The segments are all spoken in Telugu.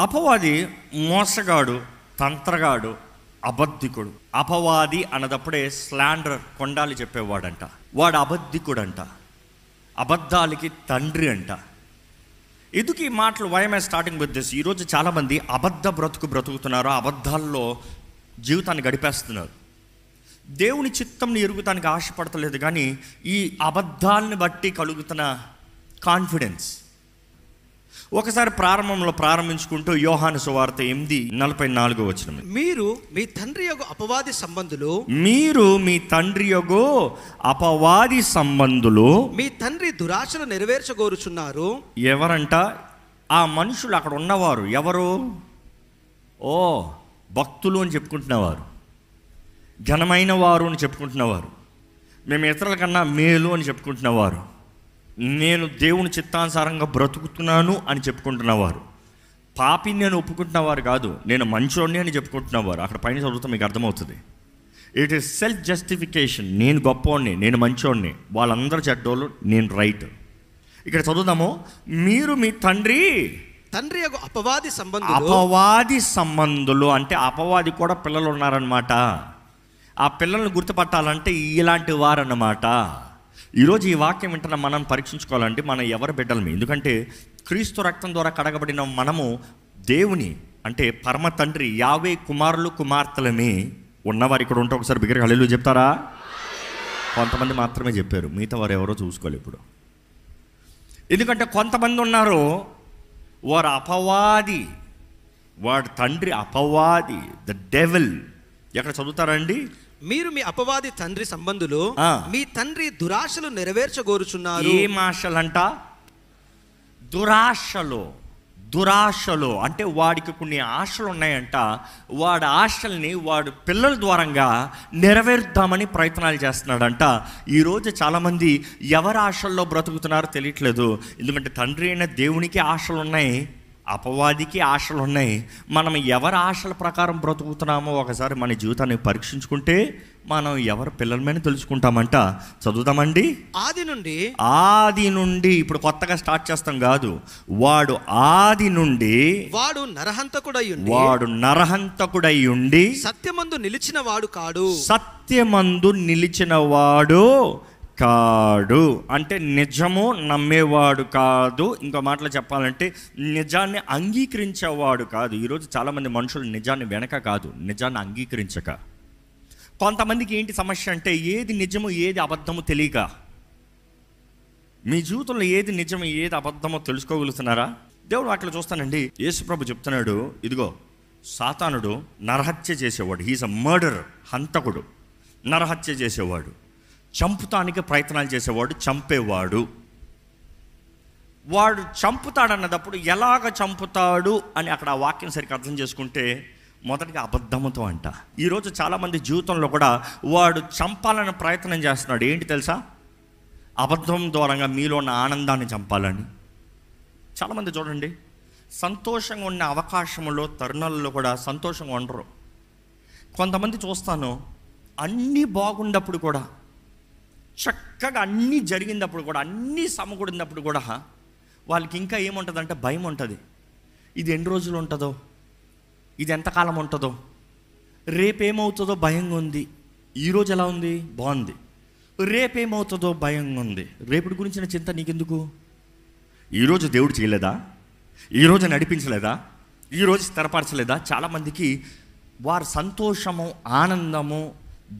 అపవాది మోసగాడు, తంత్రగాడు, అబద్ధికుడు. అపవాది అన్నదప్పుడే స్లాండర్, కొండాలి చెప్పేవాడంట. వాడు అబద్ధికుడంట, అబద్ధాలకి తండ్రి అంట. ఎందుకు ఈ మాటలు? వైఎంఐ స్టార్టింగ్ విత్ దిస్. ఈరోజు చాలామంది అబద్ధ బ్రతుకుతున్నారు, అబద్ధాల్లో జీవితాన్ని గడిపేస్తున్నారు. దేవుని చిత్తంని ఎరుగుతానికి ఆశపడతలేదు, కానీ ఈ అబద్ధాలను బట్టి కలుగుతున్న కాన్ఫిడెన్స్. ఒకసారి ప్రారంభించుకుంటూ యోహాను సువార్త 8:44 మీరు మీ తండ్రి యొగు అపవాది సంబంధులు, మీ తండ్రి దురాశలు నెరవేర్చగోరుచున్నారు. ఎవరంట? ఆ మనుషులు అక్కడ ఉన్నవారు. ఎవరు? భక్తులు అని చెప్పుకుంటున్నవారు, ఘనమైన వారు అని చెప్పుకుంటున్నవారు, మేము ఇతరుల కన్నా మేలు అని చెప్పుకుంటున్నవారు, నేను దేవుని చిత్తానుసారంగా బ్రతుకుతున్నాను అని చెప్పుకుంటున్నవారు, పాపిని అని ఒప్పుకుంటున్నవారు కాదు, నేను మంచోడిని అని చెప్పుకుంటున్నవారు. అక్కడ పైన చదువుతా మీకు అర్థమవుతుంది. It is self justification. నేను గొప్పవాడిని, నేను మంచోడిని, వాళ్ళందరూ చెడ్డోళ్ళు, నేను రైట్. ఇక్కడ చదువుదాము. మీరు మీ తండ్రి యొక్క అపవాది సంబంధులు అంటే అపవాది కూడా పిల్లలు ఉన్నారన్నమాట. ఆ పిల్లల్ని గుర్తుపట్టాలంటే ఇలాంటి వారన్నమాట. ఈరోజు ఈ వాక్యం వింటున్న మనం పరీక్షించుకోవాలంటే మనం ఎవరి బిడ్డలమే. ఎందుకంటే క్రీస్తు రక్తం ద్వారా కడగబడిన మనము దేవుని అంటే పరమ తండ్రి యావే కుమారులు కుమార్తెలమే. ఉన్నవారు ఇక్కడ ఉంటే ఒకసారి బిగ్గరగా హల్లెలూయా చెప్తారా? కొంతమంది మాత్రమే చెప్పారు, మిగతా వారు ఎవరో చూసుకోవాలి ఇప్పుడు. ఎందుకంటే కొంతమంది ఉన్నారు, వారు అపవాది, వాడు తండ్రి అపవాది, ద డెవిల్. ఎక్కడ చదువుతారండి? మీరు మీ అపవాది తండ్రి సంబంధులు, మీ తండ్రి దురాశలు నెరవేర్చగోరుచున్నారు. ఏం ఆశలంట? దురాశలు అంటే వాడికి కొన్ని ఆశలు ఉన్నాయంట. వాడి ఆశల్ని వాడు పిల్లల ద్వారంగా నెరవేర్దామని ప్రయత్నాలు చేస్తున్నాడంట. ఈరోజు చాలామంది ఎవరి ఆశల్లో బ్రతుకుతున్నారో తెలియట్లేదు. ఎందుకంటే తండ్రి అయిన దేవునికి ఆశలు ఉన్నాయి, అపవాదికి ఆశలు ఉన్నాయి. మనం ఎవరి ఆశల ప్రకారం బ్రతుకుతున్నామో ఒకసారి మన జీవితాన్ని పరీక్షించుకుంటే మనం ఎవరి పిల్లలమని తెలుసుకుంటామంట. చదువుతామండి. ఆది నుండి ఇప్పుడు కొత్తగా స్టార్ట్ చేస్తాం కాదు. వాడు ఆది నుండి వాడు నరహంతకుడై ఉండి సత్యమందు నిలిచిన వాడు కాడు. అంటే నిజము నమ్మేవాడు కాదు. ఇంకో మాటలో చెప్పాలంటే నిజాన్ని అంగీకరించేవాడు కాదు. ఈరోజు చాలామంది మనుషులు నిజాన్ని వెనక కాదు, నిజాన్ని అంగీకరించక. కొంతమందికి ఏంటి సమస్య అంటే ఏది నిజము ఏది అబద్ధమో తెలియక. మీ జీవితంలో ఏది నిజము ఏది అబద్ధమో తెలుసుకోగలుగుతున్నారా? దేవుడు అట్లా చూస్తానండి. యేసుప్రభు చెప్తున్నాడు, ఇదిగో సాతానుడు నరహత్య చేసేవాడు. హీఈస్ అ మర్డరర్, హంతకుడు, నరహత్య చేసేవాడు, చంపుతానికి ప్రయత్నాలు చేసేవాడు, చంపేవాడు. వాడు చంపుతాడన్నదప్పుడు ఎలాగ చంపుతాడు అని అక్కడ ఆ వాక్యం సరిగ్గా అర్థం చేసుకుంటే మొదటిగా అబద్ధముతో అంట. ఈరోజు చాలామంది జీవితంలో కూడా వాడు చంపాలని ప్రయత్నం చేస్తున్నాడు. ఏంటి తెలుసా? అబద్ధం ద్వారంగా మీలో ఉన్న ఆనందాన్ని చంపాలని. చాలామంది చూడండి, సంతోషంగా ఉన్న అవకాశంలో తరుణాలలో కూడా సంతోషంగా ఉండరు. కొంతమంది చూస్తాను, అన్నీ బాగున్నప్పుడు కూడా, చక్కగా అన్నీ జరిగినప్పుడు కూడా, అన్నీ సమకూడినప్పుడు కూడా వాళ్ళకి ఇంకా ఏముంటుందంటే భయం ఉంటుంది. ఇది ఎన్ని రోజులు ఉంటుందో, ఇది ఎంతకాలం ఉంటుందో, రేపేమవుతుందో భయంగా ఉంది. ఈరోజు ఎలా ఉంది? బాగుంది. రేపేమవుతుందో భయంగా ఉంది. రేపటి గురించిన చింత నీకెందుకు? ఈరోజు దేవుడు చేయలేదా? ఈరోజు నడిపించలేదా? ఈరోజు స్థిరపరచలేదా? చాలామందికి వారి సంతోషము, ఆనందము,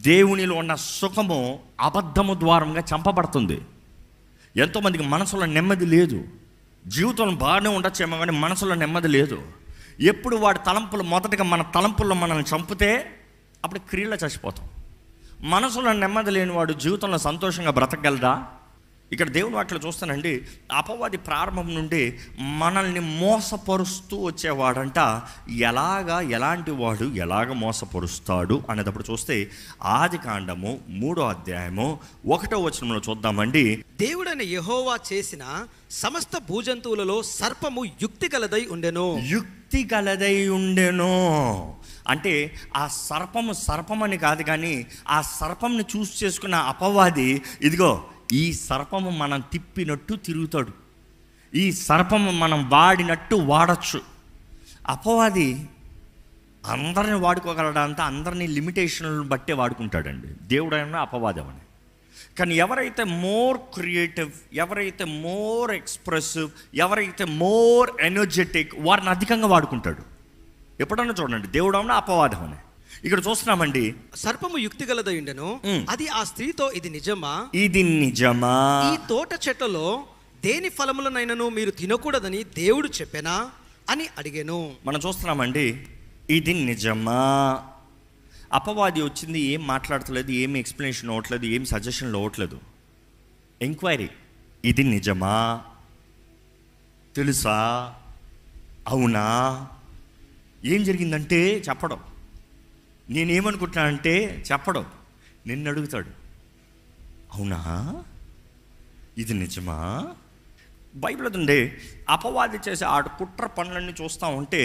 దేవునిలో ఉన్న సుఖము అబద్ధము ద్వారంగా చంపబడుతుంది. ఎంతోమందికి మనసులో నెమ్మది లేదు. జీవితంలో బాగానే ఉండొచ్చేమో కానీ మనసులో నెమ్మది లేదు. ఎప్పుడు వాడి తలంపులు మొదటగా మన తలంపుల్లో మనల్ని చంపితే అప్పుడు క్రియలో చచ్చిపోతాం. మనసులో నెమ్మది లేని వాడు జీవితంలో సంతోషంగా బ్రతకగలదా? ఇక్కడ దేవుని వాటిలో చూస్తానండి, అపవాది ప్రారంభం నుండి మనల్ని మోసపరుస్తూ వచ్చేవాడంట. ఎలాంటి వాడు ఎలాగ మోసపరుస్తాడు అనేటప్పుడు చూస్తే ఆదికాండము 3వ అధ్యాయము 1వ వచనంలో చూద్దామండి. దేవుడైన యెహోవా చేసిన సమస్త భూజంతువులలో సర్పము యుక్తి గలదై ఉండెను. అంటే ఆ సర్పమని కాదు, కానీ ఆ సర్పంని చూసి చేసుకున్న అపవాది, ఇదిగో ఈ సర్పము మనం తిప్పినట్టు తిరుగుతాడు, ఈ సర్పము మనం వాడినట్టు వాడచ్చు. అపవాది అందరిని వాడుకోగలడంతా అందరినీ లిమిటేషన్లను బట్టే వాడుకుంటాడండి. దేవుడైనా అపవాదం అని. కానీ ఎవరైతే మోర్ క్రియేటివ్, ఎవరైతే మోర్ ఎక్స్ప్రెసివ్, ఎవరైతే మోర్ ఎనర్జెటిక్, వారిని అధికంగా వాడుకుంటాడు. ఎప్పుడన్నా చూడండి, దేవుడన్నా అపవాదం అని. ఇక్కడ చూస్తున్నామండి, సర్పము యుక్తి గలదయుండెను, అది ఆ స్త్రీతో ఇది నిజమా, ఇది నిజమా, ఈ తోట చెట్లలో దేని ఫలములనైనను మీరు తినకూడదని దేవుడు చెప్పెనా అని అడిగాను. మనం చూస్తున్నామండి, ఇది నిజమా. అపవాది వచ్చింది, ఏం మాట్లాడతలేదు, ఏం ఎక్స్ప్లెనేషన్ అవ్వట్లేదు, ఏం సజెషన్లు అవ్వట్లేదు. ఎంక్వైరీ, ఇది నిజమా, తెలుసా, అవునా, ఏం జరిగిందంటే చెప్పడం, నేనేమనుకుంటున్నానంటే చెప్పడం, నిన్ను అడుగుతాడు, అవునా, ఇది నిజమా. బైబిల్ ఉండే అపవాది చేసే ఆడు కుట్ర పనులన్నీ చూస్తూ ఉంటే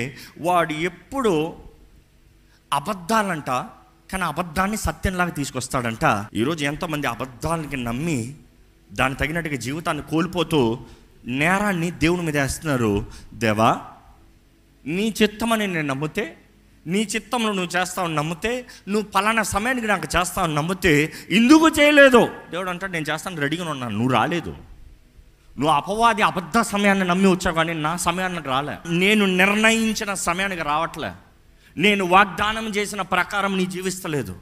వాడు ఎప్పుడు అబద్ధాలంట, కానీ అబద్ధాన్ని సత్యంలాగా తీసుకొస్తాడంట. ఈరోజు ఎంతోమంది అబద్ధాలకి నమ్మి దాన్ని తగినట్టుగా జీవితాన్ని కోల్పోతూ నేరాన్ని దేవుని మీద వేస్తున్నారు. దేవా, నీ చిత్తమని నేను నమ్మితే, నీ చిత్తంలో నువ్వు చేస్తావని నమ్మితే, నువ్వు పలానా సమయానికి నాకు చేస్తావని నమ్మితే ఎందుకు చేయలేదు? దేవుడు అంటాడు, నేను చేస్తాను, రెడీగా ఉన్నాను, నువ్వు రాలేదు. నువ్వు అపవాది అబద్ధ సమయాన్ని నమ్మి వచ్చావు, కానీ నా సమయానికి రాలే. నేను నిర్ణయించిన సమయానికి రావట్లే. నేను వాగ్దానం చేసిన ప్రకారం నీ జీవిస్తలేదు.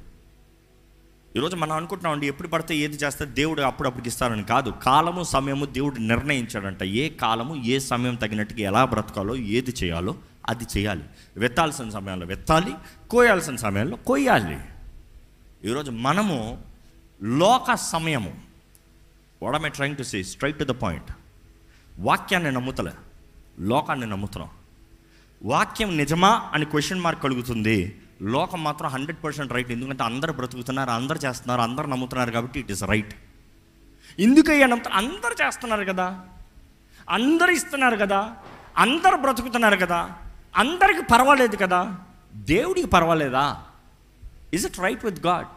ఈరోజు మనం అనుకుంటున్నామండి, ఎప్పుడు పడితే ఏది చేస్తే దేవుడు అప్పుడప్పుడు ఇస్తారని కాదు. కాలము సమయము దేవుడు నిర్ణయించాడంట. ఏ కాలము ఏ సమయం తగినట్టుగా ఎలా బ్రతకాలో, ఏది చేయాలో అది చేయాలి. వెత్తాల్సిన సమయంలో వెత్తాలి, కోయాల్సిన సమయంలో కోయాలి. ఈరోజు మనము లోక సమయము, what am I trying to say, straight to the point, వాక్యాన్ని నమ్ముతలే, లోకాన్ని నమ్ముతున్నాం. వాక్యం నిజమా అని క్వశ్చన్ మార్క్ కలుగుతుంది. లోకం మాత్రం 100% రైట్. ఎందుకంటే అందరు బ్రతుకుతున్నారు, అందరు చేస్తున్నారు, అందరు నమ్ముతున్నారు, కాబట్టి ఇట్ ఈస్ రైట్. ఎందుకయ్యా నమ్ముతారు? అందరు చేస్తున్నారు కదా, అందరు ఇస్తున్నారు కదా, అందరు బ్రతుకుతున్నారు కదా, అందరికి పర్వాలేదు కదా, దేవుడికి పర్వాలేదా? Is it right with God?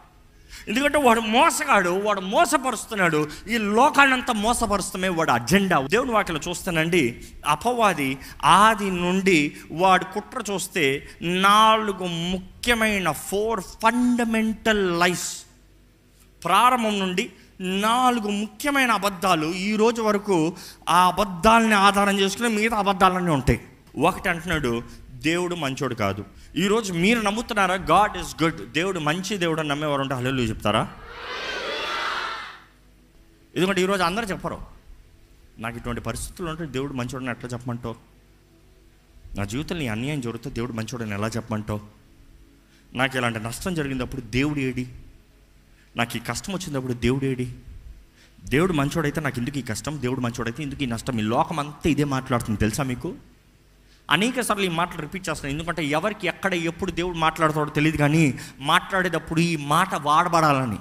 ఎందుకంటే వాడు మోసగాడు, వాడు మోసపరుస్తున్నాడు. ఈ లోకాన్నంతా మోసపరుస్తమే వాడు అజెండా. దేవుని వాక్యలో చూస్తానండి, అపవాది ఆది నుండి వాడు కుట్ర చూస్తే 4 ముఖ్యమైన 4 ఫండమెంటల్ లైస్, ప్రారంభం నుండి 4 ముఖ్యమైన అబద్ధాలు ఈ రోజు వరకు ఆ అబద్ధాలని ఆధారం చేసుకుని మిగతా అబద్ధాలన్నీ ఉంటాయి. ఒకటి అంటున్నాడు, దేవుడు మంచోడు కాదు. ఈరోజు మీరు నమ్ముతున్నారా గాడ్ ఇస్ గుడ్, దేవుడు మంచి దేవుడు అని నమ్మేవారు ఉంటే హల్లెలూయా చెప్తారా? ఎందుకంటే ఈరోజు అందరూ చెప్పరు, నాకు ఇటువంటి పరిస్థితులు ఉంటే దేవుడు మంచోడని ఎట్లా చెప్పమంటావు, నా జీవితంలో నీ అన్యాయం జరుగుతే దేవుడు మంచోడని ఎలా చెప్పమంటావు, నాకు ఇలాంటి నష్టం జరిగినప్పుడు దేవుడు ఏడి, నాకు ఈ కష్టం వచ్చినప్పుడు దేవుడు ఏడి, దేవుడు మంచోడైతే నాకు ఎందుకు ఈ కష్టం, దేవుడు మంచోడైతే ఎందుకు ఈ నష్టం. ఈ లోకం అంతా ఇదే మాట్లాడుతుంది తెలుసా మీకు? అనేక సార్లు ఈ మాటలు రిపీట్ చేస్తున్నాను, ఎందుకంటే ఎవరికి ఎక్కడ ఎప్పుడు దేవుడు మాట్లాడతాడో తెలియదు, కానీ మాట్లాడేటప్పుడు ఈ మాట వాడబడాలని.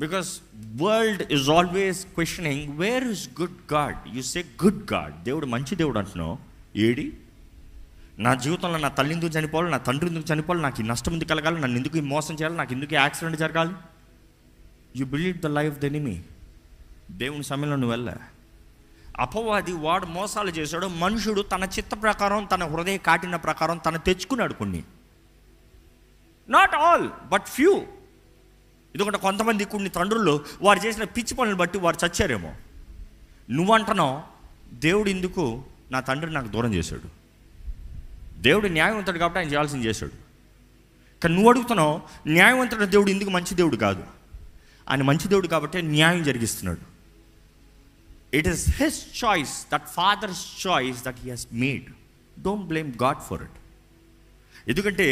Because world is always questioning, where is good God? You say good God, దేవుడు మంచి దేవుడు అంటున్నావు, ఏడి? నా జీవితంలో నా తల్లి ఎందుకు చనిపోవాలి, నా తండ్రి ఎందుకు చనిపోవాలి, నాకు ఈ నష్టం ఎందుకు కలగాలి, నన్ను ఎందుకు ఈ మోసం చేయాలి, నాకు ఎందుకు యాక్సిడెంట్ జరగాలి? You believe the life the enemy. దేవుని సమయంలో నువ్వు వెళ్ళా. అపవాది వాడు మోసాలు చేశాడు. మనుషుడు తన చిత్త ప్రకారం, తన హృదయ కాటిన ప్రకారం తను తెచ్చుకున్నాడు కొన్ని, నాట్ ఆల్ బట్ ఫ్యూ. ఎందుకంటే కొంతమంది కొన్ని తండ్రులు వారు చేసిన పిచ్చి పనులను బట్టి వారు చచ్చారేమో. నువ్వంటున్నావు, దేవుడు ఎందుకు నా తండ్రిని నాకు దూరం చేశాడు, దేవుడు న్యాయవంతుడు కాబట్టి ఆయన చేయాల్సింది చేశాడు. కానీ నువ్వు అడుగుతున్నావు, న్యాయవంతుడు దేవుడు ఎందుకు మంచి దేవుడు కాదు? ఆయన మంచి దేవుడు కాబట్టి న్యాయం జరిగిస్తున్నాడు. It is his choice, that father's choice that he has made. Don't blame God for it. ఎందుకంటే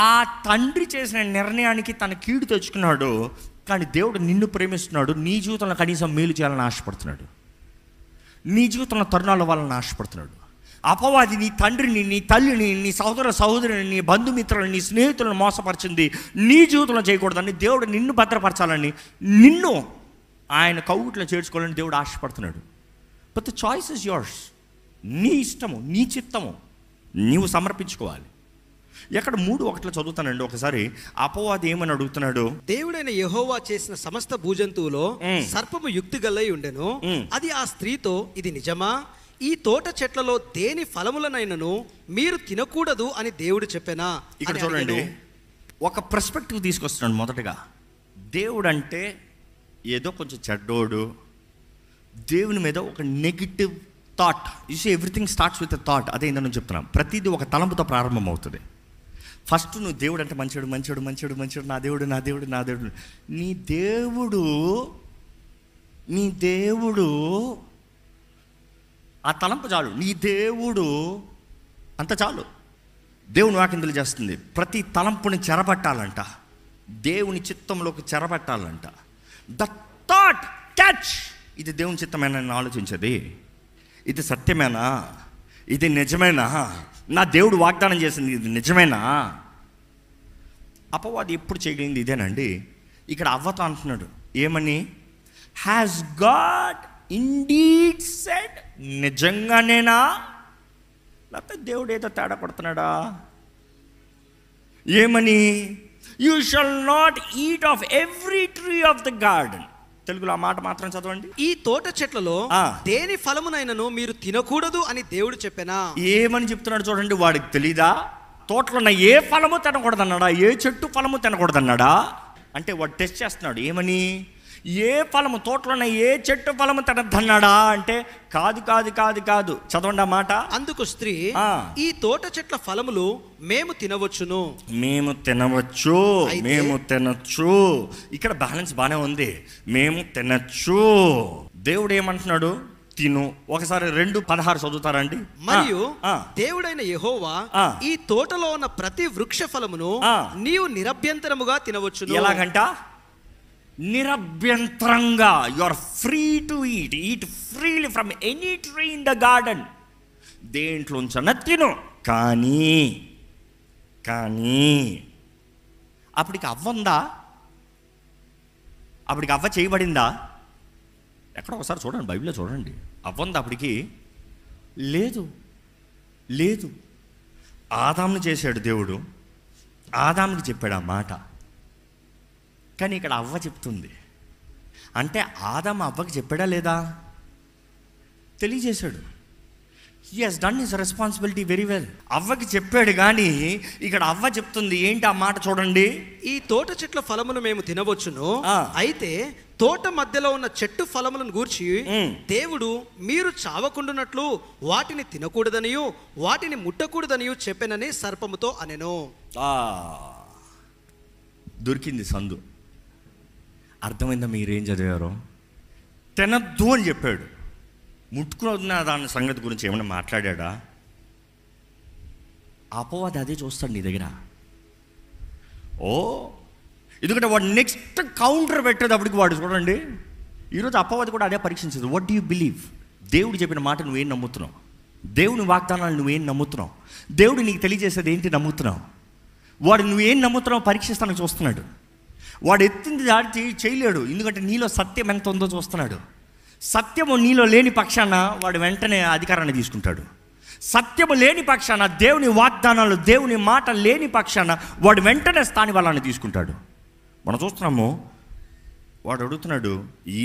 ఆ తండ్రి చేసిన నిర్ణయానికి తన కీడు తెచ్చుకున్నాడు, కానీ దేవుడు నిన్ను ప్రేమిస్తున్నాడు, నీ జీవితంలో కనీసం మేలు చేయాలని ఆశపడుతున్నాడు, నీ జీవితంలో తరుణాల వాళ్ళని ఆశపడుతున్నాడు. అపవాది నీ తండ్రిని, నీ తల్లిని, నీ సహోదరుని, నీ బంధుమిత్రులను, నీ స్నేహితులను మోసపరిచింది నీ జీవితంలో చేయకూడదని దేవుడు నిన్ను భద్రపరచాలని, నిన్ను ఆయన కౌగిట్లో చేర్చుకోవాలని దేవుడు ఆశపడుతున్నాడు. But the choice is yours. నీ ఇష్టము, నీ చిత్తము నీవు సమర్పించుకోవాలి. ఎక్కడ 3:1 చదువుతానండి ఒకసారి. అపవాది ఏమని అడుగుతున్నాడు, దేవుడైన యెహోవా చేసిన సమస్త భూజంతువులో సర్పము యుక్తి గలై ఉండెను, అది ఆ స్త్రీతో ఇది నిజమా, ఈ తోట చెట్లలో దేని ఫలములనైనను మీరు తినకూడదు అని దేవుడు చెప్పెనా? ఇక్కడ చూడండి, ఒక పర్స్పెక్టివ్ తీసుకొస్తున్నాడు. మొదటగా దేవుడు అంటే ఏదో కొంచెం చెడ్డోడు, దేవుని మీద ఒక negative thought. You see everything starts with a thought. అదే ఇందని చెప్తున్నాను, ప్రతిదీ ఒక తలంపుతో ప్రారంభం అవుతుంది. ఫస్ట్ నువ్వు దేవుడు అంటే మంచోడు మంచోడు మంచోడు మంచోడు, నా దేవుడు నా దేవుడు నా దేవుడు. నీ దేవుడు ఆ తలంపు చాలు. నీ దేవుడు అంత చాలు. దేవుని వాక్యం తెలియజేస్తుంది, ప్రతి తలంపుని చెరపట్టాలంట, దేవుని చిత్తంలోకి చెరపట్టాలంట. ద థాట్ క్యాచ్, ఇది దేవుని చిత్తమేనా అని ఆలోచించది, ఇది సత్యమేనా, ఇది నిజమేనా, నా దేవుడు వాగ్దానం చేసింది ఇది నిజమేనా. అపవాది ఎప్పుడు చేయగలిగింది ఇదేనండి. ఇక్కడ అవ్వతో అంటున్నాడు ఏమని, హ్యాస్ గాడ్ ఇండీడ్ సెడ్, నిజంగానేనా, లేకపోతే దేవుడు ఏదో తేడా కొడుతున్నాడా. ఏమని, you shall not eat of every tree of the garden. తెలుగులో ఆ మాట మాత్రం చదవండి. ఈ తోట చెట్లలో దేని ఫలమునైనను మీరు తినకూడదు అని దేవుడు చెప్పెనా. ఏమని చెప్తున్నాడు చూడండి. వాడికి తెలీదా తోటలో ఉన్న ఏ ఫలము తినకూడదన్నాడా, ఏ చెట్టు ఫలము తినకూడదన్నాడా? అంటే వాడు టెస్ట్ చేస్తున్నాడు. ఏమని, ఏ ఫలము, తోటలో ఉన్న ఏ చెట్టు ఫలము తినద్దన్నాడా అంటే కాదు కాదు కాదు కాదు. చదవండి ఆ మాట. అందుకు స్త్రీ, ఈ తోట చెట్ల ఫలములు మేము తినవచ్చును, మేము తినవచ్చు, మేము తినచ్చు. ఇక్కడ బ్యాలెన్స్ బాగానే ఉంది, మేము తినచ్చు. దేవుడు ఏమంటున్నాడు, తిను. ఒకసారి 2:16 చదువుతారండి. మరియు దేవుడైన యెహోవా ఈ తోటలో ఉన్న ప్రతి వృక్ష ఫలమును నీవు నిరభ్యంతరముగా తినవచ్చును. ఎలాగంట, నిరభ్యంతరంగా. You are free to eat freely from any tree in the garden. దేంట్లోంచన తిను, కానీ అప్పటికి అవ్వందా, అప్పటికి అవ్వ చేయబడిందా? ఎక్కడ ఒకసారి చూడండి, బైబిల్లో చూడండి. అవ్వందా అప్పటికి? లేదు. ఆదాముని చేశాడు దేవుడు, ఆదాముకి చెప్పాడు ఆ మాట. కానీ ఇక్కడ అవ్వ చెప్తుంది. అంటే ఆదాము అవ్వకి చెప్పాడా లేదా? తెలియజేశాడు. He has done his responsibility very well. అవ్వకి చెప్పాడు, కానీ ఇక్కడ అవ్వ చెప్తుంది ఏంటి ఆ మాట చూడండి. ఈ తోట చెట్ల ఫలమును మేము తినవచ్చును, అయితే తోట మధ్యలో ఉన్న చెట్టు ఫలములను గూర్చి దేవుడు మీరు చావకుండునట్లు వాటిని తినకూడదనియు వాటిని ముట్టకూడదనియు చెప్పెనని సర్పముతో అనెను. దొరికింది సందు. అర్థమైందా మీరేం చదివారో? తినద్దు అని చెప్పాడు. ముట్టుకున్న దాని సంగతి గురించి ఏమైనా మాట్లాడా? అపవాది అదే చూస్తాడు నీ దగ్గర. ఎందుకంటే వాడు నెక్స్ట్ కౌంటర్ పెట్టేటప్పటికి వాడు చూడండి. ఈరోజు అపవాది కూడా అదే పరీక్షించదు. What do you believe? దేవుడు చెప్పిన మాట నువ్వేం నమ్ముతున్నావు? దేవుని వాగ్దానాలు నువ్వేం నమ్ముతున్నావు? దేవుడు నీకు తెలియజేసేది ఏంటి నమ్ముతున్నావు? వాడు నువ్వేం నమ్ముతున్నావు పరీక్షిస్తానికి చూస్తున్నాడు. వాడు ఎత్తింది దాడి చేయలేడు, ఎందుకంటే నీలో సత్యం ఎంత ఉందో చూస్తున్నాడు. సత్యము నీలో లేని పక్షాన వాడు వెంటనే అధికారాన్ని తీసుకుంటాడు. సత్యము లేని పక్షాన, దేవుని వాగ్దానాలు దేవుని మాట లేని పక్షాన వాడు వెంటనే స్థానివాళ్ళని తీసుకుంటాడు. మనం చూస్తున్నాము, వాడు అడుగుతున్నాడు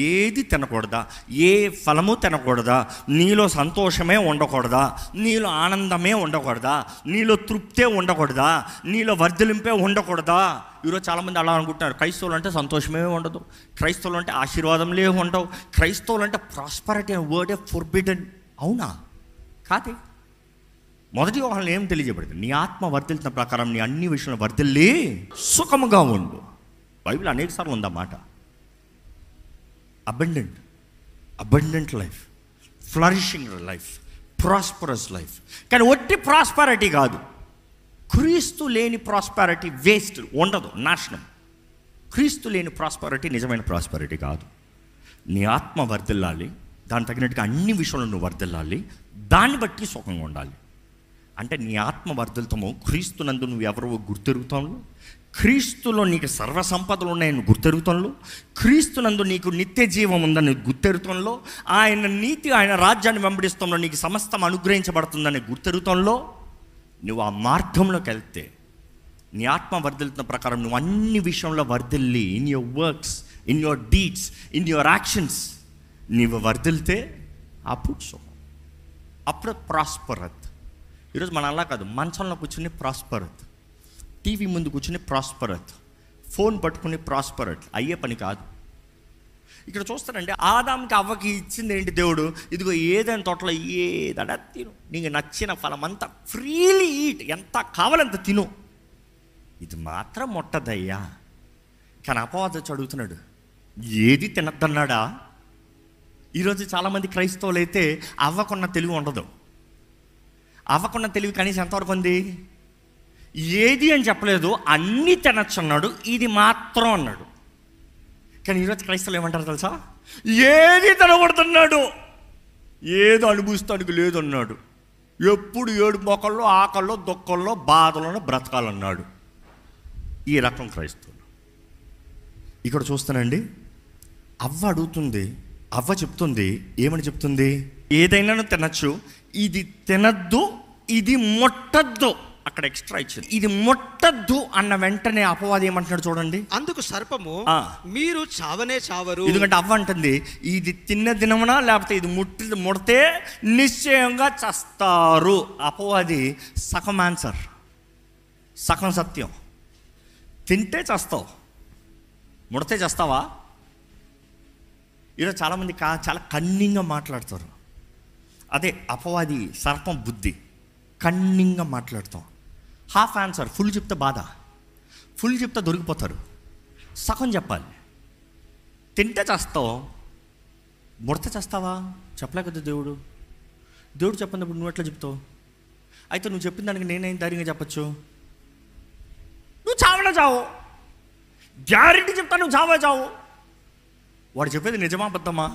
ఏది తినకూడదా, ఏ ఫలము తినకూడదా, నీలో సంతోషమే ఉండకూడదా, నీలో ఆనందమే ఉండకూడదా, నీలో తృప్తే ఉండకూడదా, నీలో వర్ధలింపే ఉండకూడదా. ఈరోజు చాలామంది అలా అనుకుంటున్నారు. క్రైస్తవులు అంటే సంతోషమే ఉండదు, క్రైస్తవులు అంటే ఆశీర్వాదంలే ఉండవు, క్రైస్తవులు అంటే ప్రాస్పరిటీ అనే వర్డే ఫోర్బిడెన్. అవునా? కాదే. మొదటి యోహానులో ఏం తెలియజేయబడింది? నీ ఆత్మ వర్ధిల్తున్న ప్రకారం నీ అన్ని విషయంలో వర్ధిల్లి సుఖముగా ఉండు. బైబిల్ అనేక సార్లు ఉందన్నమాట. Abundant life, flourishing life, prosperous life. కానీ ఒట్టి ప్రాస్పారిటీ కాదు. క్రీస్తు లేని ప్రాస్పారిటీ వేస్ట్, ఉండదు, నాశనం. క్రీస్తు లేని ప్రాస్పారిటీ నిజమైన ప్రాస్పారిటీ కాదు. నీ ఆత్మ వర్ధిల్లాలి, దానికి తగినట్టుగా అన్ని విషయంలో నువ్వు వర్ధిల్లాలి, దాన్ని బట్టి సుఖంగా ఉండాలి. అంటే నీ ఆత్మ వర్ధిల్తము క్రీస్తునందు నువ్వు ఎవరో గుర్తెరుగుతావు, క్రీస్తులో నీకు సర్వ సంపదలు ఉన్నాయని గుర్తెరుగుతంలో, క్రీస్తునందు నీకు నిత్య జీవం ఉందని గుర్తెరుగుతంలో, ఆయన నీతి ఆయన రాజ్యాన్ని వెంబడిస్తంలో నీకు సమస్తం అనుగ్రహించబడుతుందని గుర్తెరుగుతంలో నువ్వు ఆ మార్గంలోకి వెళ్తే నీ ఆత్మ వర్ధిల్తున్న ప్రకారం నువ్వు అన్ని విషయంలో వర్ధిల్లి, in your works, in your deeds, in your actions నీవు వర్ధిల్తే అప్పుడు సుఖం. అప్పుడు ప్రాస్పరత్. ఈరోజు మన అలా కాదు, మంచంలో కూర్చుని ప్రాస్పరత్, టీవీ ముందు కూర్చుని ప్రాస్పరత్, ఫోన్ పట్టుకుని ప్రాస్పరత్. అయ్యే పని కాదు. ఇక్కడ చూస్తారండి, ఆదాంకి అవ్వకి ఇచ్చింది ఏంటి దేవుడు? ఇదిగో ఏదైనా తోటలో ఏదడా తిను, నీకు నచ్చిన ఫలం అంతా ఫ్రీలీ ఈట్, ఎంత కావాలంత తిను, ఇది మాత్రం ముట్టదయ్యా. కానీ అపవాది అడుగుతున్నాడు, ఏది తినద్దన్నాడా? ఈరోజు చాలామంది క్రైస్తవులు అయితే అవ్వకున్న తెలివి ఉండదు. అవ్వకున్న తెలివి కనీసం ఎంతవరకు ఉంది? ఏది అని చెప్పలేదు, అన్నీ తినచ్చు అన్నాడు, ఇది మాత్రం అన్నాడు. కానీ ఈరోజు క్రైస్తవులు ఏమంటారు తెలుసా? ఏది తినబడుతున్నాడు, ఏదో అనుభవిస్తానికి లేదు అన్నాడు. ఎప్పుడు ఏడు మొక్కల్లో, ఆకల్లో, దుఃఖంలో, బాధలను బ్రతకాలన్నాడు. ఈ రకం క్రైస్తవులు. ఇక్కడ చూస్తానండి, అవ్వ అడుగుతుంది, అవ్వ చెప్తుంది, ఏమని చెప్తుంది? ఏదైనా తినచ్చు, ఇది తినద్దు, ఇది ముట్టద్దు. అక్కడ ఎక్స్ట్రా ఇచ్చింది, ఇది ముట్టద్దు అన్న వెంటనే అపవాది ఏమంటున్నాడు చూడండి. అందుకు సర్పము, మీరు చావనే చావరు. ఎందుకంటే అవ్వ అంటుంది, ఇది తిన్న దినమునా లేకపోతే ఇది ముడితే నిశ్చయంగా చస్తారు. అపవాది సగం ఆన్సర్, సగం సత్యం. తింటే చేస్తావు, ముడితే చేస్తావా? ఈరోజు చాలామంది చాలా కన్నింగ్గా మాట్లాడతారు. అదే అపవాది సర్పం బుద్ధి, కన్నింగ్గా మాట్లాడతాం. హాఫ్ ఆన్సర్, ఫుల్ చెప్తే బాధ, ఫుల్ చెప్తే దొరికిపోతారు. సగం చెప్పాలి. తింటే చేస్తావు, ముడితే చేస్తావా? చెప్పలే కదా దేవుడు. దేవుడు చెప్పినప్పుడు నువ్వు ఎట్లా చెప్తావు? అయితే నువ్వు చెప్పిన దానికి నేనేం ధైర్యంగా చెప్పచ్చు? నువ్వు చావనే చావు, గ్యారెంటీ చెప్తా, నువ్వు చావే చావు. వాడు చెప్పేది నిజమా అబద్ధమా?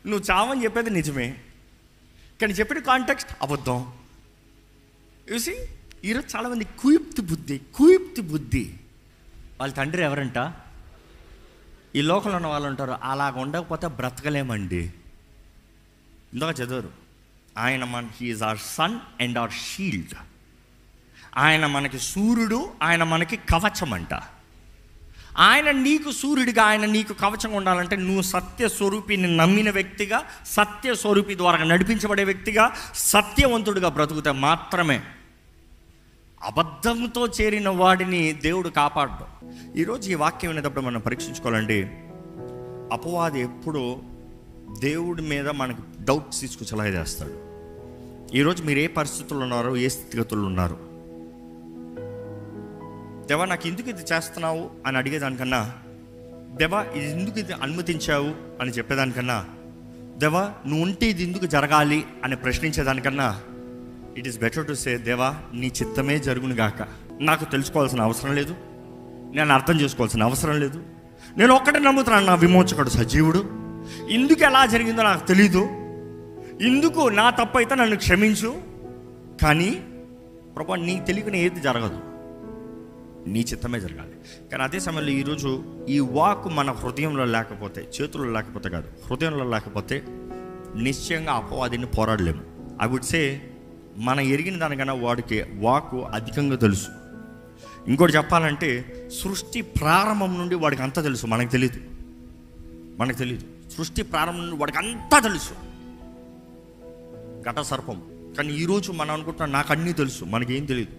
నువ్వు చావని చెప్పేది నిజమే, కానీ చెప్పిన కాంటెక్స్ట్ అబద్ధం. చూసి ఈరోజు చాలామంది కుయుక్తి బుద్ధి. వాళ్ళ తండ్రి ఎవరంట? ఈ లోకంలో ఉన్న వాళ్ళు ఉంటారు, అలాగ ఉండకపోతే బ్రతకలేమండి. ఇందాక చదవరు, ఆయన he is our sun and our shield. ఆయన మనకి సూర్యుడు, ఆయన మనకి కవచం అంట. ఆయన నీకు సూర్యుడిగా, ఆయన నీకు కవచంగా ఉండాలంటే నువ్వు సత్య స్వరూపిని నమ్మిన వ్యక్తిగా, సత్య స్వరూపి ద్వారా నడిపించబడే వ్యక్తిగా, సత్యవంతుడిగా బ్రతుకుతే మాత్రమే. అబద్ధంతో చేరిన వాడిని దేవుడు కాపాడడం. ఈరోజు ఈ వాక్యం వినేటప్పుడు మనం పరీక్షించుకోవాలండి. అపవాది ఎప్పుడూ దేవుడి మీద మనకు డౌట్స్ తీసుకొచ్చేలా చేస్తాడు. ఈరోజు మీరు ఏ పరిస్థితుల్లో ఉన్నారో, ఏ స్థితిగతుల్లో ఉన్నారు, దేవా నాకు ఎందుకు ఇది చేస్తున్నావు అని అడిగేదానికన్నా, దేవా ఇది ఎందుకు ఇది అనుమతించావు అని చెప్పేదానికన్నా, దేవా నువ్వు ఉంటే ఇది ఎందుకు జరగాలి అని ప్రశ్నించేదానికన్నా, it is better to say, దేవా నీ చిత్తమే జరుగును గాక. నాకు తెలుసుకోవాల్సిన అవసరం లేదు, నేను అర్థం చేసుకోవాల్సిన అవసరం లేదు, నేను ఒక్కటే నమ్ముతున్నాను, నా విమోచకుడు సజీవుడు. ఇందుకు ఎలా జరిగిందో నాకు తెలీదు, ఇందుకు నా తప్పు అయితే నన్ను క్షమించు, కానీ ప్రభా నీ తెలియని ఏది జరగదు, నీ చిత్తమే జరగాలి. కానీ అదే సమయంలో ఈరోజు ఈ వాక్ మన హృదయంలో లేకపోతే, చేతుల్లో లేకపోతే కాదు, హృదయంలో లేకపోతే నిశ్చయంగా అపవాదిని పోరాడలేము. ఐ వుడ్ సే మన ఎరిగిన దానికన్నా వాడికి వాకు అధికంగా తెలుసు. ఇంకోటి చెప్పాలంటే సృష్టి ప్రారంభం నుండి వాడికి అంతా తెలుసు, మనకు తెలియదు. సృష్టి ప్రారంభం నుండి వాడికి అంతా తెలుసు, ఘట సర్పం. కానీ ఈరోజు మనం అనుకుంటున్నాం నాకు అన్నీ తెలుసు, మనకేం తెలియదు.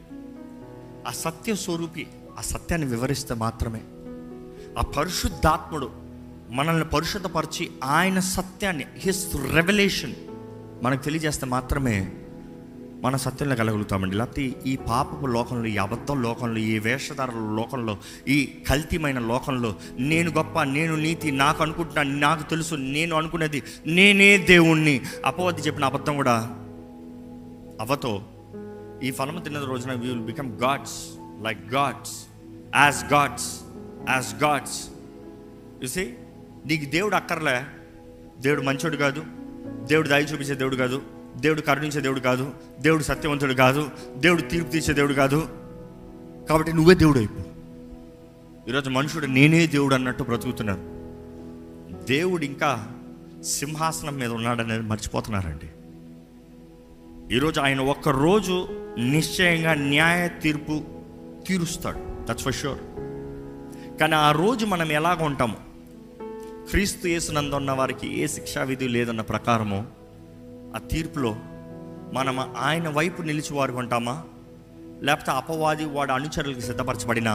ఆ సత్య స్వరూపి ఆ సత్యాన్ని వివరిస్తే మాత్రమే, ఆ పరిశుద్ధాత్ముడు మనల్ని పరిశుద్ధపరిచి ఆయన సత్యాన్ని, హిస్ రెవల్యూషన్ మనకు తెలియజేస్తే మాత్రమే మన సత్యంలో కలగలుగుతామండి. లేకపోతే ఈ పాపపు లోకంలో, ఈ అబద్ధం లోకంలో, ఈ వేషధారుల లోకంలో, ఈ కల్తీమైన లోకంలో నేను గొప్ప, నేను నీతి, నాకు అనుకుంటున్నాను, నాకు తెలుసు, నేను అనుకునేది నేనే దేవుణ్ణి. అపవాది చెప్పిన అబద్ధం కూడా అవ్వతో, ఈ ఫలము తిన్న రోజున we will become gods, like gods, as gods. You see, నీకు దేవుడు అక్కర్లే. దేవుడు మంచోడు కాదు, దేవుడు దయ చూపించే దేవుడు కాదు, దేవుడు కరుణించే దేవుడు కాదు, దేవుడు సత్యవంతుడు కాదు, దేవుడు తీర్పు తీర్చే దేవుడు కాదు. కాబట్టి నువ్వే దేవుడు అయిపో. ఈరోజు మనుషుడు నేనే దేవుడు అన్నట్టు బ్రతుకుతున్నారు. దేవుడు ఇంకా సింహాసనం మీద ఉన్నాడనేది మర్చిపోతున్నారండి. ఈరోజు ఆయన ఒక్కరోజు నిశ్చయంగా న్యాయ తీర్పు తీరుస్తాడు, దట్స్ ఫర్ ష్యూర్. కానీ ఆ రోజు మనం ఎలాగ ఉంటాము? క్రీస్తు యేసునందు ఉన్న వారికి ఏ శిక్షా విధి లేదన్న ప్రకారము ఆ తీర్పులో మనం ఆయన వైపు నిలిచివారు ఉంటామా, లేకపోతే అపవాది వాడు అనుచరులకు సిద్ధపరచబడిన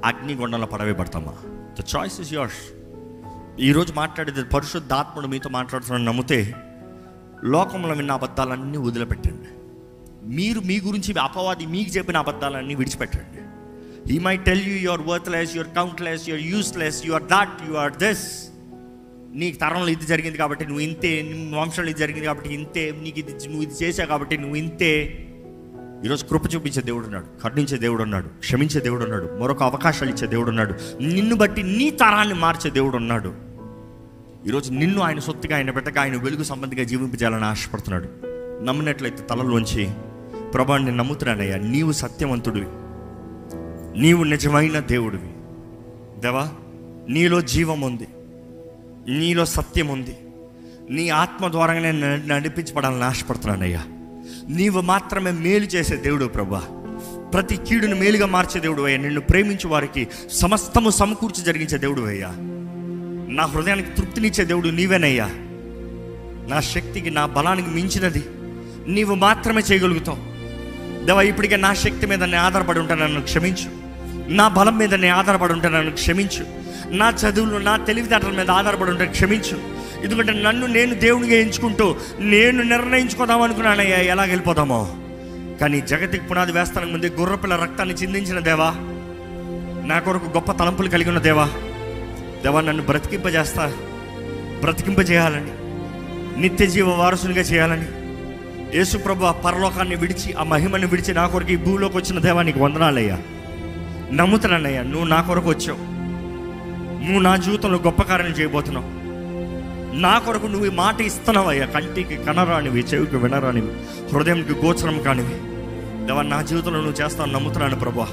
అగ్నిగుండంలో పడవేయబడతామా? The choice is yours. ఈరోజు మాట్లాడేది పరిశుద్ధాత్ముడు మీతో మాట్లాడుతున్నాను నమ్మితే లోకంలో విన్న అబద్ధాలన్నీ వదిలిపెట్టండి. మీరు మీ గురించి అపవాది మీకు చెప్పిన అబద్ధాలన్నీ విడిచిపెట్టండి. He may tell you your worthless, your countless, your useless, your that, your this. నీకు తరంలో ఇది జరిగింది కాబట్టి నువ్వు ఇంతే, నీ వంశంలో ఇది జరిగింది కాబట్టి ఇంతే, నీకు ఇది నువ్వు ఇది చేసావు కాబట్టి నువ్వు ఇంతే. ఈరోజు కృప చూపించే దేవుడు ఉన్నాడు, కరుణించే దేవుడు ఉన్నాడు, క్షమించే దేవుడు ఉన్నాడు, మరొక అవకాశాలు ఇచ్చే దేవుడు ఉన్నాడు, నిన్ను బట్టి నీ తరాన్ని మార్చే దేవుడు ఉన్నాడు. ఈరోజు నిన్ను ఆయన సొత్తుగా, ఆయన బిడ్డగా, ఆయన వెలుగు సంబంధిగా జీవింపజేయాలని ఆశపడుతున్నాడు. నమ్మినట్లయితే తలలోంచి, ప్రభా నేను నమ్ముతున్నానయ్యా, నీవు సత్యవంతుడివి, నీవు నిజమైన దేవుడివి దేవా, నీలో జీవం ఉంది, నీలో సత్యం ఉంది, నీ ఆత్మ ద్వారాగా నేను నడిపించబడాలని ఆశపడుతున్నానయ్యా. నీవు మాత్రమే మేలు చేసే దేవుడు ప్రభా, ప్రతి కీడును మేలుగా మార్చే దేవుడు అయ్యా. నిన్ను ప్రేమించే వారికి సమస్తము సమకూర్చి జరిగించే దేవుడు అయ్యా. నా హృదయానికి తృప్తినిచ్చే దేవుడు నీవేనయ్యా. నా శక్తికి, నా బలానికి మించినది నీవు మాత్రమే చేయగలుగుతావు దేవా. ఇప్పటికే నా శక్తి మీద నేను ఆధారపడి ఉంటాను, నన్ను క్షమించు. నా బలం మీద నేను ఆధారపడి ఉంటాను, నన్ను క్షమించు. నా చదువులు, నా తెలివితేటల మీద ఆధారపడి ఉంటాను, క్షమించు. ఎందుకంటే నన్ను నేను దేవునిగా ఎంచుకుంటూ నేను నిర్ణయించుకోదాం అనుకున్నానయ్యా ఎలా వెళ్ళిపోదామో. కానీ జగతికి పునాది వేస్తానికి ముందే గుర్రపిల్ల రక్తాన్ని చిందించిన దేవా, నా కొరకు గొప్ప తలంపులు కలిగి ఉన్న దేవా, దేవా నన్ను బ్రతికింపజేయాలని, నిత్య జీవ వారసునిగా చేయాలని యేసు ప్రభు ఆ పరలోకాన్ని విడిచి, ఆ మహిమను విడిచి నా కొరకు ఈ భూమిలోకి వచ్చిన దేవా నీకు వందనాలయ్యా. నమ్ముతున్నానయ్యా, నువ్వు నా కొరకు వచ్చావు, నువ్వు నా జీవితంలో గొప్ప కార్యం చేయబోతున్నావు. నా కొరకు నువ్వు ఈ మాట ఇస్తున్నావయ్యా. కంటికి కనరానివి, చెవికి వినరానివి, హృదయంకి గోచరం కానివి దేవా నా జీవితంలో నువ్వు చేస్తావు. నమ్ముతున్నాను ప్రభా,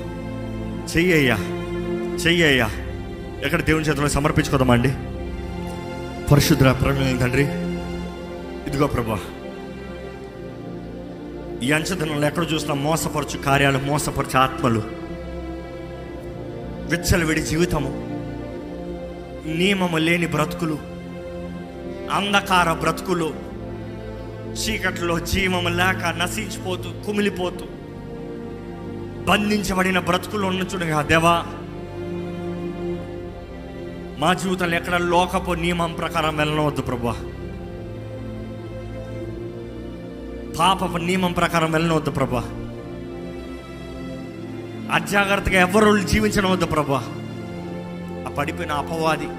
చెయ్యయ్యా, చెయ్యయ్యా. ఎక్కడ దేవుని చేతిలో సమర్పించుకోదామండి. పరిశుద్ధ ప్రేమ తండ్రి, ఇదిగో ప్రభా, ఈ అంచెదనంలో ఎక్కడ చూసినా మోసపరచు కార్యాలు, మోసపరచు ఆత్మలు, విచ్చలవిడి జీవితము, నియమము లేని బ్రతుకులు, అంధకార బ్రతుకులు, చీకట్లో జీవము లేక నశించిపోతూ కుమిలిపోతూ బంధించబడిన బ్రతుకులు ఉన్న చూడగా దేవా, మా జీవితంలో ఎక్కడ లోకపు నియమం ప్రకారం వెళ్ళనవద్దు ప్రభా, పాపపు నియమం ప్రకారం వెళ్ళనవద్దు ప్రభా, అజాగ్రత్తగా ఎవరు జీవించనవద్దు ప్రభా. ఆ పడిపోయిన అపవాది,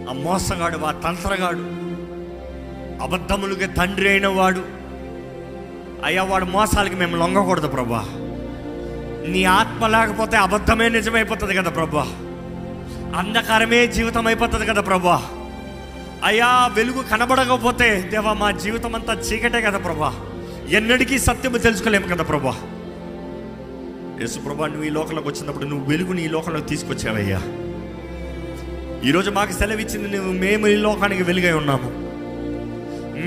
ఆ మోసగాడు, ఆ తంత్రగాడు, అబద్ధములకి తండ్రి అయిన వాడు అయ్యా, వాడు మోసాలకి మేము లొంగకూడదు ప్రభా. నీ ఆత్మ లేకపోతే అబద్ధమే నిజమైపోతుంది కదా ప్రభా, అంధకారమే జీవితం అయిపోతుంది కదా ప్రభా. అయ్యా వెలుగు కనబడకపోతే దేవా మా జీవితం అంతా చీకటే కదా ప్రభా, ఎన్నటికీ సత్యము తెలుసుకోలేము కదా ప్రభా. యేసు ప్రభా, నువ్వు ఈ లోకంలోకి వచ్చినప్పుడు నువ్వు వెలుగుని ఈ లోకంలోకి తీసుకొచ్చావయ్యా. ఈరోజు మాకు సెలవిచ్చింది నువ్వు, మేము ఈ లోకానికి వెలుగై ఉన్నాము,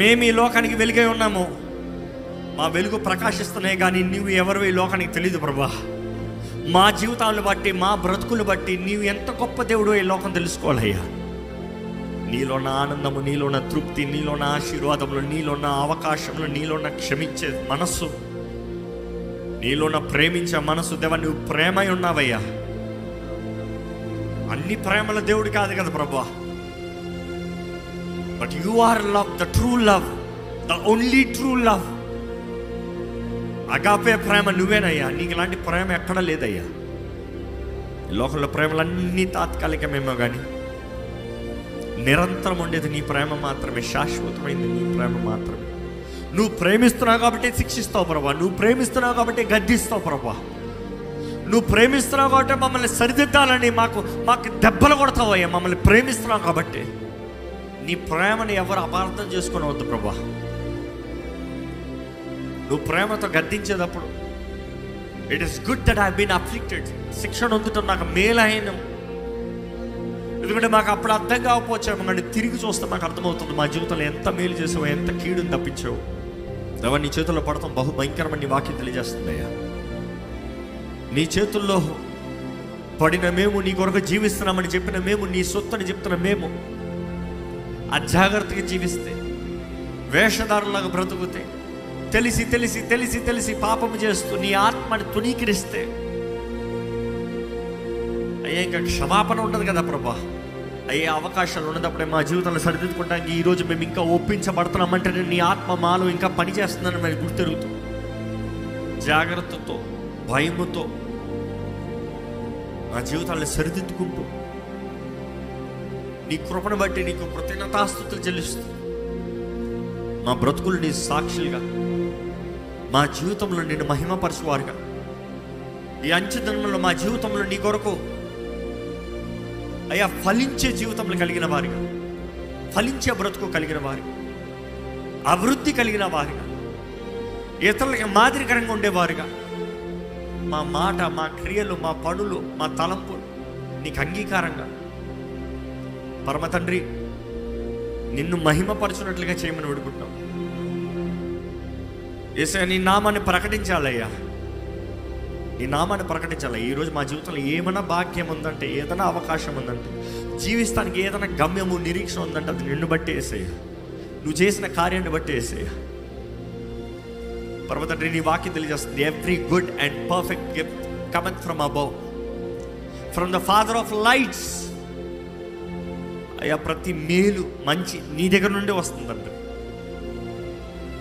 మేము ఈ లోకానికి వెలుగై ఉన్నాము. మా వెలుగు ప్రకాశిస్తున్నాయి కానీ నువ్వు ఎవరు ఈ లోకానికి తెలియదు ప్రభా. మా జీవితాలను బట్టి, మా బ్రతుకులు బట్టి నీవు ఎంత గొప్ప దేవుడు ఈ లోకం తెలుసుకోవాలయ్యా. నీలోన్న ఆనందము, నీలోన్న తృప్తి, నీలోన్న ఆశీర్వాదములు, నీలోన్న అవకాశములు, నీలోన్న క్షమించే మనస్సు, నీలోన్న ప్రేమించే మనస్సు దేవా, నువ్వు ప్రేమై ఉన్నావయ్యా. అన్ని ప్రేమల దేవుడు కాదు కదా ప్రభా, but you are love, the true love, the only true love. Agape ప్రేమ నువ్వేనయ్యా. నీకు ఇలాంటి ప్రేమ ఎక్కడా లేదయ్యా. లోకంలో ప్రేమలన్నీ తాత్కాలికమేమో కానీ నిరంతరం ఉండేది నీ ప్రేమ మాత్రమే, శాశ్వతమైంది నీ ప్రేమ మాత్రమే. నువ్వు ప్రేమిస్తున్నావు కాబట్టి శిక్షిస్తావు ప్రభా, నువ్వు ప్రేమిస్తున్నావు కాబట్టి గద్దిస్తావు ప్రభా, నువ్వు ప్రేమిస్తున్నావు కాబట్టి మమ్మల్ని సరిదిద్దాలని మాకు దెబ్బలు కొడతావయ్యా. మమ్మల్ని ప్రేమిస్తున్నావు కాబట్టి నీ ప్రేమని ఎవరు అపార్థం చేసుకోవద్దు ప్రభా. నువ్వు ప్రేమతో గద్దించేటప్పుడు it is good that I been afflicted, శిక్షణ అందుతో నాకు మేలైన, ఎందుకంటే మాకు అప్పుడు అర్థం కాకపోవచ్చాము కానీ తిరిగి చూస్తే మాకు అర్థమవుతుంది మా జీవితంలో ఎంత మేలు చేసావు, ఎంత కీడుని తప్పించావు. దేవా నీ చేతుల్లో పడతాం బహు భయంకరమని నీ వాక్యం తెలియజేస్తుందయ్యా. నీ చేతుల్లో పడిన మేము, నీ కొరకు జీవిస్తున్నామని చెప్పిన మేము, నీ సొత్తని చెప్తున్న మేము అజాగ్రత్తగా జీవిస్తే వేషధారులాగా బ్రతుకుతే, తెలిసి తెలిసి తెలిసి తెలిసి పాపము చేస్తూ నీ ఆత్మని తునీకరిస్తే, అయ్యా ఇంకా క్షమాపణ ఉండదు కదా ప్రభా. అయ్యే అవకాశాలు ఉన్నదప్పుడే మా జీవితంలో సరిదిద్దుకుంటానికి ఈరోజు మేము ఇంకా ఒప్పించబడుతున్నామంటే నీ ఆత్మ మాలో ఇంకా పని చేస్తుందని మరి గుర్తెరుగుతూ, జాగ్రత్తతో, భయముతో మా జీవితాలను సరిదిద్దుకుంటూ, నీ కృపను బట్టి నీకు కృతజ్ఞతాస్తుతులు చెల్లిస్తూ, మా బ్రతుకులు నీ సాక్షులుగా, మా జీవితంలో నిన్ను మహిమపరచువారుగా, ఈ అంచె దినంలో మా జీవితంలో నీ కొరకు అయ్యా ఫలించే జీవితంలో కలిగిన వారిగా, ఫలించే బ్రతుకు కలిగిన వారిగా, అభివృద్ధి కలిగిన వారిగా, ఇతరులకి మాదిరికరంగా ఉండేవారుగా, మా మాట, మా క్రియలు, మా పనులు, మా తలంపులు నీకు అంగీకారంగా పరమ తండ్రి నిన్ను మహిమపరచున్నట్లుగా చేయమని వేడుకుంటున్నాం. యేసయ్యా నీ నామాన్ని ప్రకటించాలయ్యా, నీ నామాన్ని ప్రకటించాలి. ఈరోజు మా జీవితంలో ఏమైనా భాగ్యం ఉందంటే, ఏదైనా అవకాశం ఉందంటే, జీవిస్తానికి ఏదైనా గమ్యము, నిరీక్షణ ఉందంటే అది నిన్ను బట్టి యేసయ్యా, నువ్వు చేసిన కార్యాన్ని బట్టి యేసయ్యా. పరమ తండ్రి నీ వాక్యం తెలియజేస్తుంది, every good and perfect gift coming from above, from the father of lights. అయ్యా ప్రతి మేలు మంచి నీ దగ్గర నుండి వస్తుందంట.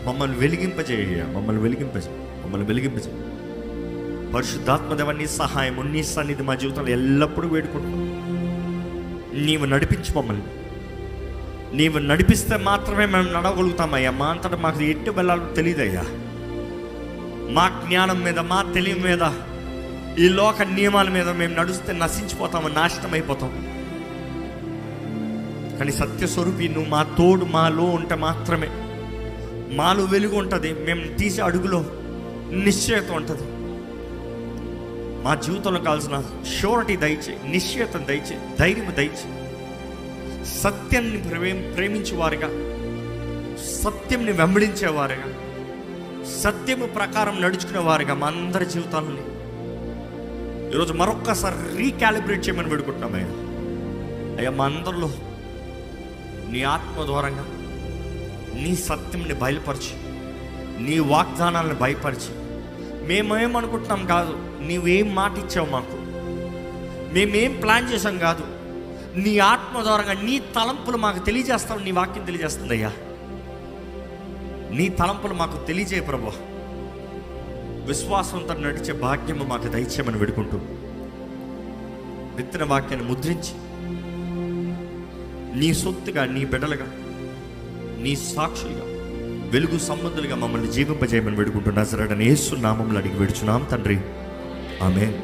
మమ్మల్ని వెలిగింపజేయ, మమ్మల్ని వెలిగింపజేయ, మమ్మల్ని వెలిగింపజేయ. పరిశుద్ధాత్మదేవ నీ సహాయం, నీ సన్నిధి మా జీవితంలో ఎల్లప్పుడూ వేడుకుంటున్నాం. నీవు నడిపించు మమ్మల్ని. నీవు నడిపిస్తే మాత్రమే మేము నడవగలుగుతామయ్యా. మా అంతటా మాకు ఎట్టు వెళ్ళాలో తెలియదయ్యా. మా జ్ఞానం మీద, మా తెలివి మీద, ఈ లోక నియమాల మీద మేము నడుస్తే నశించిపోతాము, నాశనం అయిపోతాం. కానీ సత్యస్వరూపి నువ్వు మా తోడు, మాలో ఉంటే మాత్రమే మాలో వెలుగు ఉంటుంది. మేము తీసే అడుగులో నిశ్చయత ఉంటుంది. మా జీవితంలో కావాల్సిన షూరిటీ దయచేయి, నిశ్చయత దయచేయి, ధైర్యం దయచేయి. సత్యాన్ని ప్రేమించేవారుగా, సత్యంని వెంబడించేవారుగా, సత్యము ప్రకారం నడుచుకునేవారుగా మా అందరి జీవితాలని ఈరోజు మరొక్కసారి రీకాలిబ్రేట్ చేయమని వేడుకుంటున్నామయ్యా. అయ్యా మా అందరిలో నీ ఆత్మ ద్వారంగా నీ సత్యంని బయలుపరిచి, నీ వాగ్దానాలను బయలుపరిచి, మేమేమనుకుంటున్నాం కాదు, నీవేం మాట ఇచ్చావు మాకు, మేమేం ప్లాన్ చేసాం కాదు, నీ ఆత్మ ద్వారంగా నీ తలంపులు మాకు తెలియజేస్తావు. నీ వాక్యం తెలియజేస్తుంది అయ్యా. నీ తలంపులు మాకు తెలియజేయ ప్రభు. విశ్వాసంతో నడిచే భాగ్యము మాకు దయచేయమని వేడుకుంటూ, విత్తన వాక్యాన్ని ముద్రించి నీ సొత్తుగా, నీ బిడ్డలుగా, నీ సాక్షులుగా, వెలుగు సంబంధులుగా మమ్మల్ని జీవింపజేయమని వేడుకుంటూ నజరేయుడైన యేసు నామములో అడిగి వేడుచున్నాం తండ్రి, ఆమేన్.